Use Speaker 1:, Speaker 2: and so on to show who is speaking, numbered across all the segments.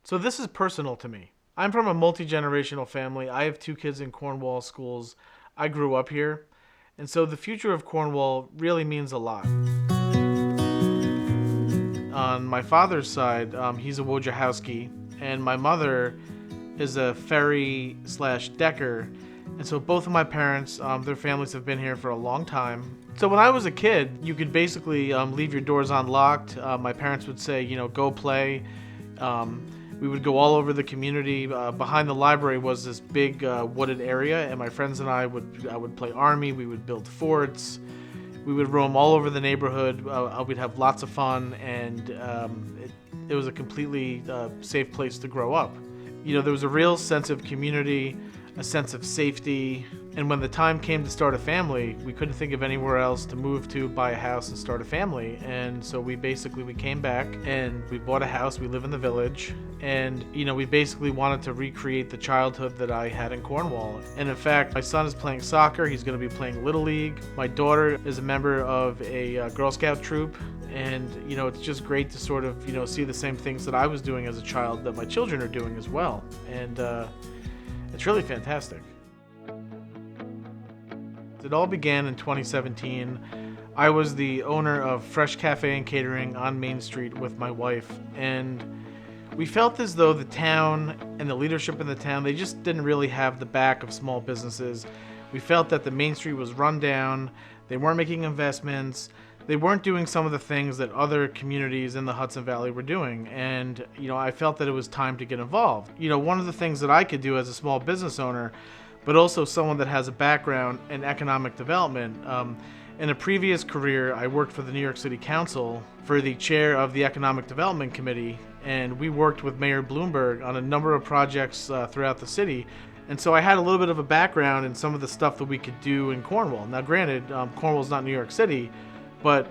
Speaker 1: So this is personal to me. I'm from a multi-generational family. I have two kids in Cornwall schools. I grew up here. And so the future of Cornwall really means a lot. On my father's side, he's a Wojehowski, and my mother is a ferry slash decker. And so both of my parents, their families have been here for a long time. So when I was a kid, you could basically leave your doors unlocked. My parents would say, go play. We would go all over the community. Behind the library was this big wooded area, and my friends and I would play army. We would build forts. We would roam all over the neighborhood. We'd have lots of fun, and it was a completely safe place to grow up. There was a real sense of community, a sense of safety, and when the time came to start a family, we couldn't think of anywhere else to move to, buy a house, and start a family. And so we came back and we bought a house. We live in the village, and we basically wanted to recreate the childhood that I had in Cornwall. And in fact, my son is playing soccer. He's going to be playing Little League. My daughter is a member of a Girl Scout troop. And, it's just great to sort of, see the same things that I was doing as a child that my children are doing as well. And it's really fantastic. It all began in 2017. I was the owner of Fresh Cafe and Catering on Main Street with my wife, and we felt as though the town and the leadership in the town, they just didn't really have the back of small businesses. We felt that the Main Street was run down, they weren't making investments, they weren't doing some of the things that other communities in the Hudson Valley were doing, and I felt that it was time to get involved. One of the things that I could do as a small business owner, but also someone that has a background in economic development. In a previous career, I worked for the New York City Council for the chair of the Economic Development Committee, and we worked with Mayor Bloomberg on a number of projects throughout the city. And so I had a little bit of a background in some of the stuff that we could do in Cornwall. Now granted, Cornwall's not New York City, but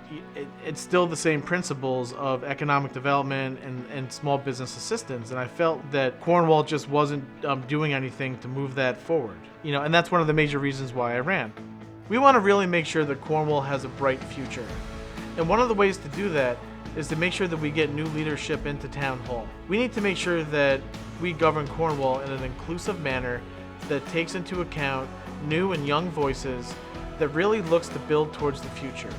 Speaker 1: it's still the same principles of economic development and small business assistance. And I felt that Cornwall just wasn't doing anything to move that forward. And that's one of the major reasons why I ran. We want to really make sure that Cornwall has a bright future. And one of the ways to do that is to make sure that we get new leadership into Town Hall. We need to make sure that we govern Cornwall in an inclusive manner that takes into account new and young voices, that really looks to build towards the future.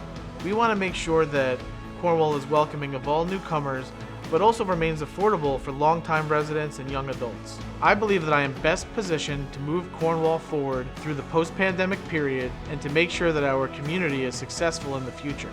Speaker 1: We want to make sure that Cornwall is welcoming of all newcomers, but also remains affordable for longtime residents and young adults. I believe that I am best positioned to move Cornwall forward through the post-pandemic period and to make sure that our community is successful in the future.